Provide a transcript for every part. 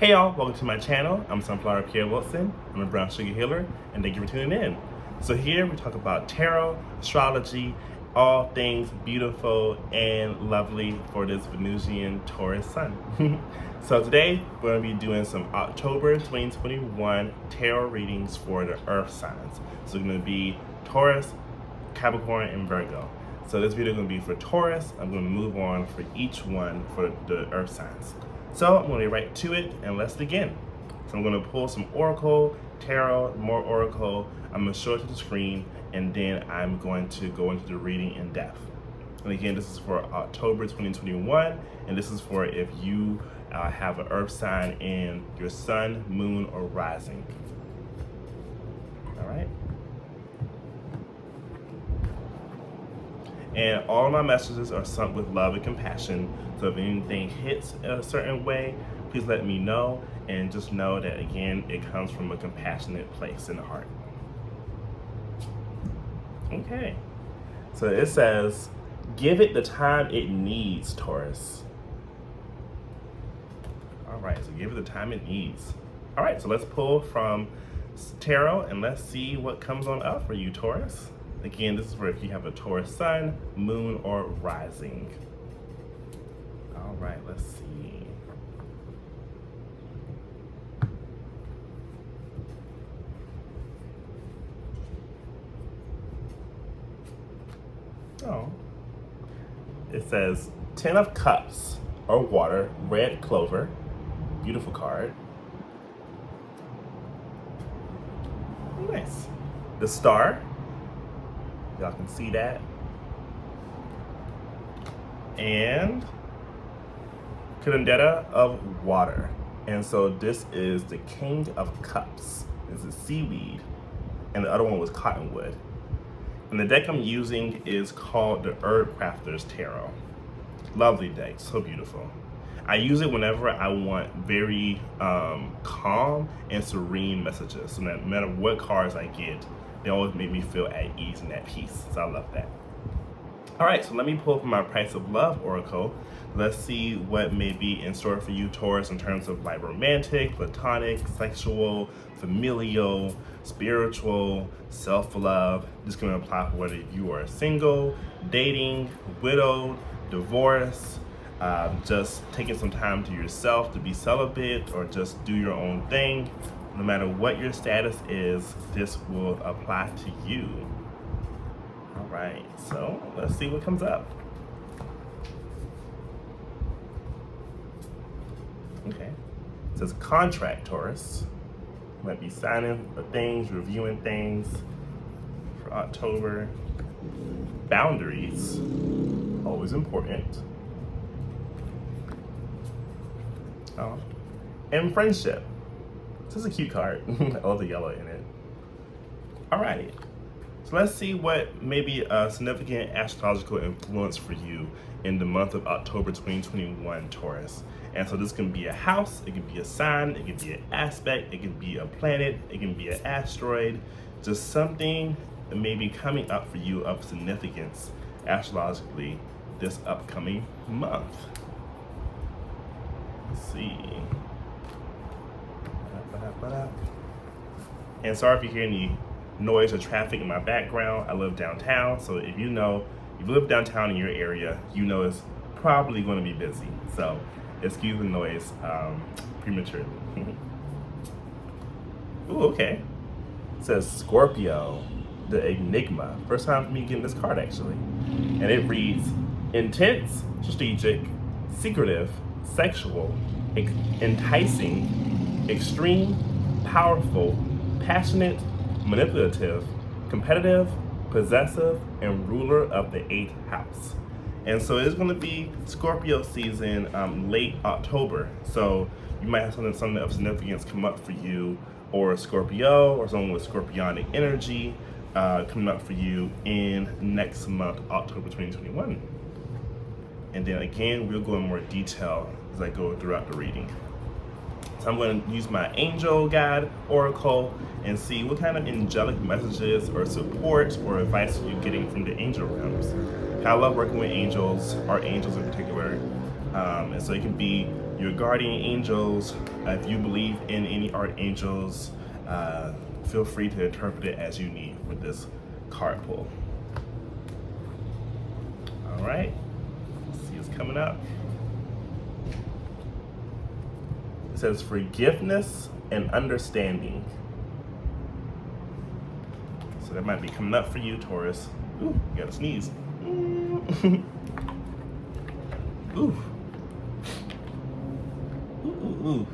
Hey y'all, welcome to my channel. I'm Sunflower Pierre Wilson. I'm a brown sugar healer, and thank you for tuning in. So here we talk about tarot, astrology, all things beautiful and lovely for this Venusian Taurus Sun. So today we're going to be doing some October 2021 tarot readings for the Earth signs. So it's going to be Taurus, Capricorn, and Virgo. So this video is going to be for Taurus. I'm going to move on for each one for the Earth signs. So I'm going to get right to it, and let's begin. So I'm going to pull some Oracle, Tarot, more Oracle. I'm going to show it to the screen, and then I'm going to go into the reading in depth. And again, this is for October 2021, and this is for if you have an Earth sign in your Sun, Moon, or Rising. All right. And all of my messages are sent with love and compassion. So if anything hits a certain way, please let me know. And just know that, again, it comes from a compassionate place in the heart. Okay. So it says, give it the time it needs, Taurus. All right, so give it the time it needs. All right, so let's pull from Tarot and let's see what comes on up for you, Taurus. Again, this is for if you have a Taurus Sun, Moon, or Rising. All right, let's see. Oh. It says 10 of Cups or water, red clover. Beautiful card. Nice. The Star. Y'all can see that. And Curandera of water. And so this is the King of Cups. This is seaweed. And the other one was cottonwood. And the deck I'm using is called the Herb Crafter's Tarot. Lovely deck, so beautiful. I use it whenever I want very calm and serene messages. So no matter what cards I get, they always make me feel at ease and at peace. So I love that. All right, so let me pull from my Price of Love Oracle. Let's see what may be in store for you, Taurus, in terms of like romantic, platonic, sexual, familial, spiritual, self-love. This can apply for whether you are single, dating, widowed, divorced, just taking some time to yourself to be celibate or just do your own thing. No matter what your status is, this will apply to you. All right, so let's see what comes up. Okay, it says contract, Taurus. You might be signing for things, reviewing things for October. Boundaries, always important. Oh, and friendship. This is a cute card. I love the yellow in it. Alrighty, so let's see what may be a significant astrological influence for you in the month of October 2021, Taurus. And so this can be a house, it can be a sign, it can be an aspect, it can be a planet, it can be an asteroid, just something that may be coming up for you of significance astrologically this upcoming month. Let's see. And sorry if you hear any noise or traffic in my background. I live downtown, so if you live downtown in your area, you know it's probably going to be busy. So excuse the noise prematurely. Ooh, okay. It says Scorpio, the Enigma. First time for me getting this card actually. And it reads, intense, strategic, secretive, sexual, enticing, extreme, powerful, passionate, manipulative, competitive, possessive, and ruler of the 8th house. And so it's going to be Scorpio season late October. So you might have something of significance come up for you, or Scorpio, or someone with Scorpionic energy coming up for you in next month, October 2021. And then again, we'll go in more detail as I go throughout the reading. So I'm going to use my angel guide oracle and see what kind of angelic messages or support or advice are you getting from the angel realms. I love working with angels, archangels in particular. And so it can be your guardian angels. If you believe in any archangels, feel free to interpret it as you need with this card pull. All right, let's see what's coming up. It says forgiveness and understanding. So that might be coming up for you, Taurus. Ooh, you gotta sneeze. Ooh. Ooh, ooh, ooh.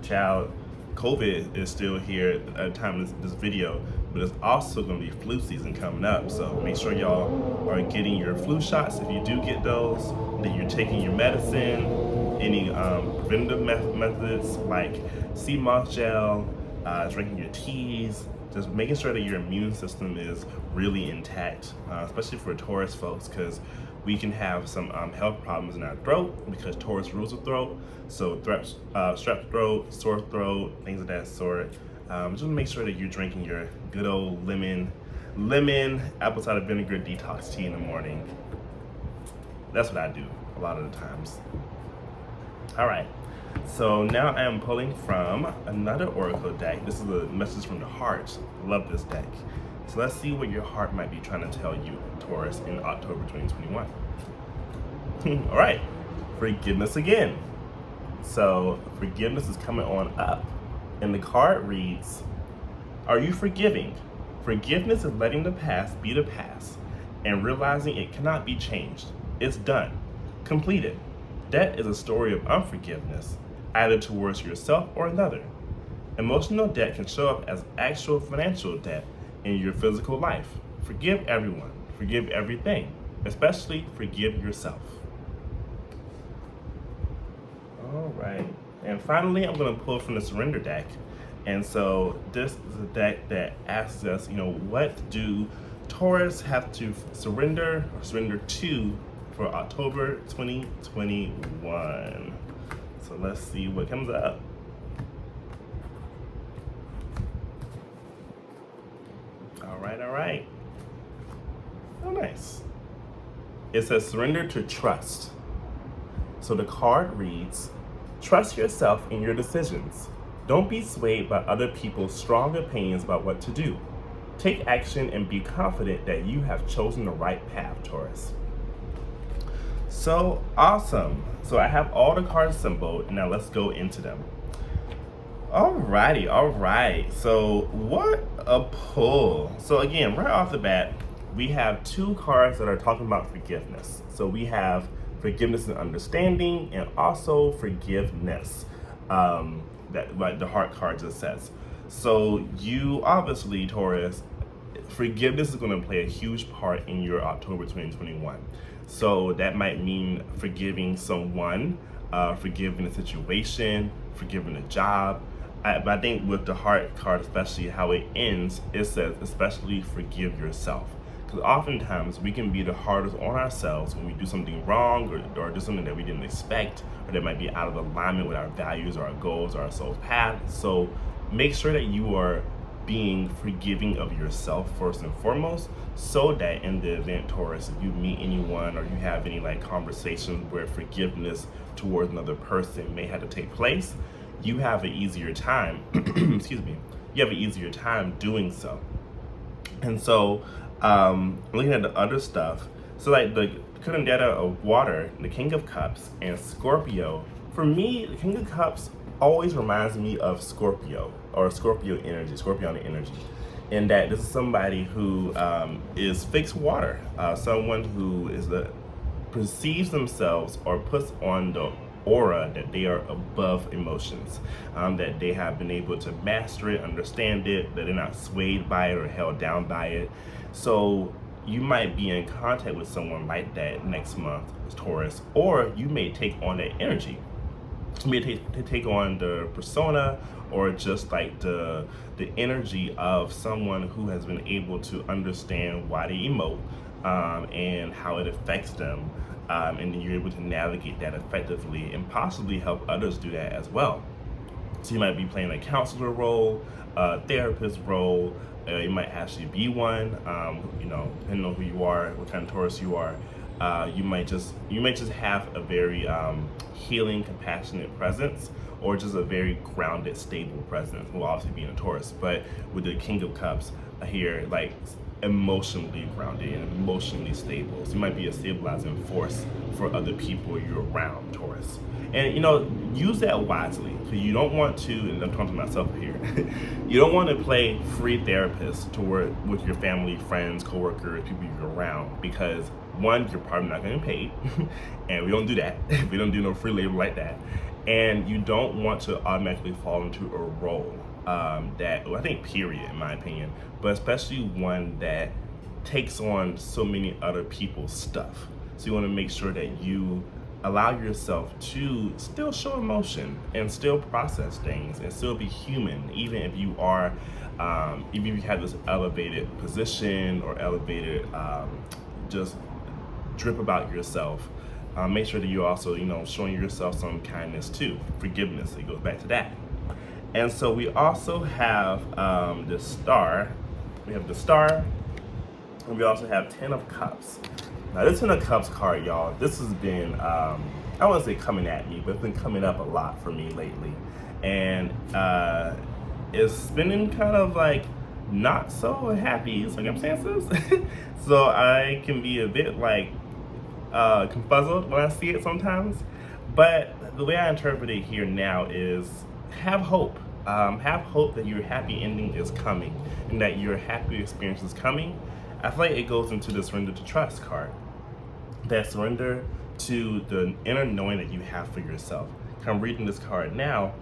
Child, COVID is still here at the time of this video, but it's also going to be flu season coming up. So make sure y'all are getting your flu shots if you do get those, that you're taking your medicine, any preventative methods like sea moss gel, drinking your teas, just making sure that your immune system is really intact, especially for Taurus folks, because we can have some health problems in our throat because Taurus rules the throat. So strep throat, sore throat, things of that sort. Just make sure that you're drinking your good old lemon apple cider vinegar detox tea in the morning. That's what I do a lot of the times. All right, so now I am pulling from another oracle deck. This is a message from the heart. Love this deck. So let's see what your heart might be trying to tell you, Taurus, in October 2021. All right, forgiveness again. So forgiveness is coming on up. And the card reads, are you forgiving? Forgiveness is letting the past be the past and realizing it cannot be changed. It's done, completed. Debt is a story of unforgiveness, either towards yourself or another. Emotional debt can show up as actual financial debt in your physical life. Forgive everyone, forgive everything, especially forgive yourself. All right, and finally, I'm going to pull from the surrender deck. And so this is a deck that asks us, what do Taurus have to surrender or surrender to for October 2021? So let's see what comes up. All right. Oh, nice. It says surrender to trust. So the card reads, trust yourself in your decisions. Don't be swayed by other people's strong opinions about what to do. Take action and be confident that you have chosen the right path, Taurus. So awesome. So I have all the cards assembled. Now let's go into them. All right. So what a pull. So again, right off the bat, we have two cards that are talking about forgiveness. So we have forgiveness and understanding, and also forgiveness. That like the heart card just says. So you obviously, Taurus, forgiveness is going to play a huge part in your October 2021. So that might mean forgiving someone, forgiving a situation, forgiving a job. But I think with the heart card, especially how it ends, it says especially forgive yourself. Because oftentimes we can be the hardest on ourselves when we do something wrong or do something that we didn't expect, or that might be out of alignment with our values or our goals or our soul's path. So make sure that you are being forgiving of yourself first and foremost, so that in the event, Taurus, if you meet anyone or you have any conversations where forgiveness towards another person may have to take place, you have an easier time, excuse me, you have an easier time doing so. And so, looking at the other stuff, so the Curandetta of water, the King of Cups, and Scorpio. For me, the King of Cups always reminds me of Scorpio, or Scorpionic energy, in that this is somebody who is fixed water, someone who perceives themselves or puts on the aura that they are above emotions, that they have been able to master it, understand it, that they're not swayed by it or held down by it. So you might be in contact with someone like that next month, Taurus, or you may take on that energy. You may take on the persona or just the energy of someone who has been able to understand why they emote, and how it affects them. And then you're able to navigate that effectively and possibly help others do that as well. So you might be playing a counselor role, a therapist role. You might actually be one, depending on who you are, what kind of Taurus you are. You may just have a very healing, compassionate presence, or just a very grounded, stable presence. Well, obviously being a Taurus, but with the King of Cups here, like emotionally grounded and emotionally stable. So you might be a stabilizing force for other people you're around, Taurus. And use that wisely. So you don't want to, and I'm talking to myself here, you don't want to play free therapist to work with your family, friends, coworkers, people you're around, because one, you're probably not getting paid, and we don't do that. We don't do no free labor like that. And you don't want to automatically fall into a role I think period, in my opinion, but especially one that takes on so many other people's stuff. So you want to make sure that you allow yourself to still show emotion and still process things and still be human, even if you are, even if you have this elevated position or elevated just drip about yourself. Make sure that you're also, showing yourself some kindness too, forgiveness. It goes back to that. And so we also have the star. We have the star, and we also have 10 of Cups. Now this 10 of Cups card, y'all, this has been, I wouldn't say coming at me, but it's been coming up a lot for me lately. And it's been kind of like not so happy circumstances. So I can be a bit like confuzzled when I see it sometimes. But the way I interpret it here now is have hope. Have hope that your happy ending is coming and that your happy experience is coming. I feel like it goes into the surrender to trust card. That surrender to the inner knowing that you have for yourself. I'm reading this card now,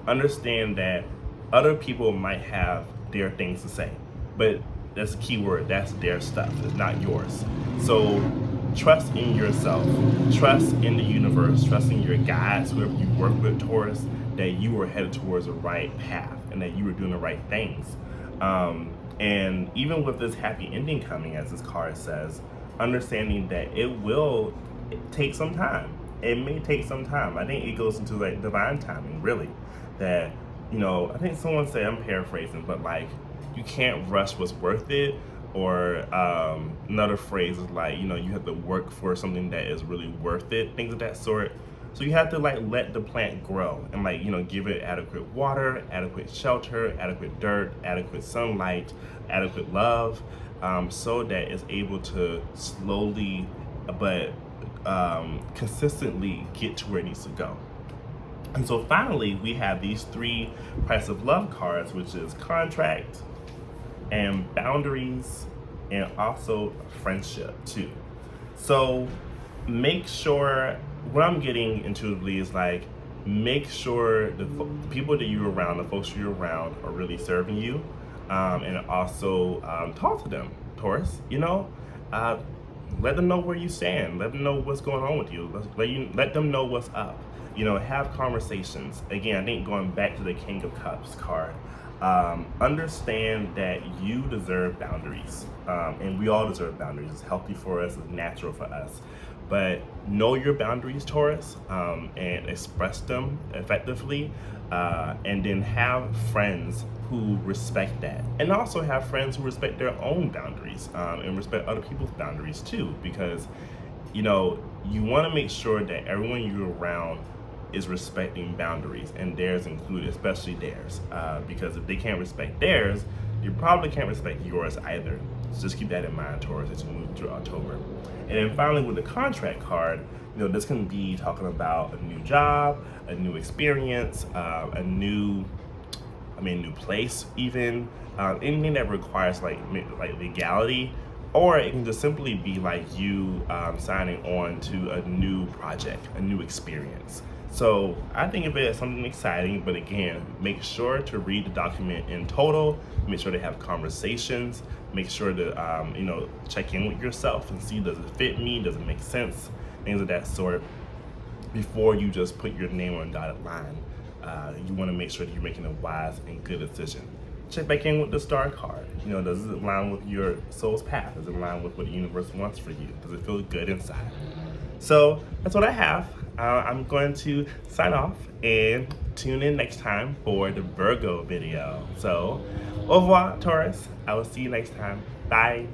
understand that other people might have their things to say, but that's a key word. That's their stuff. It's not yours. So trust in yourself. Trust in the universe. Trust in your guides, whoever you work with, Taurus, that you are headed towards the right path and that you are doing the right things. And even with this happy ending coming, as this card says, understanding that it will take some time. It may take some time. I think it goes into like divine timing, really. That, I think someone said, I'm paraphrasing, but like, you can't rush what's worth it. Or another phrase is like, you have to work for something that is really worth it, things of that sort. So you have to like let the plant grow and like, give it adequate water, adequate shelter, adequate dirt, adequate sunlight, adequate love, so that it's able to slowly but consistently get to where it needs to go. And so finally, we have these 3 Price of Love cards, which is contract and boundaries and also friendship too. So make sure, what I'm getting intuitively is like, make sure the people that you're around, the folks you're around, are really serving you, and also talk to them, Taurus. Let them know where you stand. Let them know what's going on with you. Let them know what's up. Have conversations. Again, I think going back to the King of Cups card, understand that you deserve boundaries, and we all deserve boundaries. It's healthy for us, it's natural for us. But know your boundaries, Taurus, and express them effectively, and then have friends who respect that, and also have friends who respect their own boundaries, and respect other people's boundaries too, because you want to make sure that everyone you're around is respecting boundaries, and theirs included, especially theirs, because if they can't respect theirs, you probably can't respect yours either. So just keep that in mind, Taurus, as you move through October. And then finally, with the contract card, this can be talking about a new job, a new experience, a new place, even anything that requires like legality, or it can just simply be like you signing on to a new project, a new experience. So I think of it as something exciting, but again, make sure to read the document in total, make sure to have conversations, make sure to check in with yourself and see, does it fit me, does it make sense, things of that sort, before you just put your name on a dotted line. You want to make sure that you're making a wise and good decision. Check back in with the star card. Does it align with your soul's path? Does it align with what the universe wants for you? Does it feel good inside? So that's what I have. I'm going to sign off and tune in next time for the Virgo video. So, au revoir, Taurus. I will see you next time. Bye.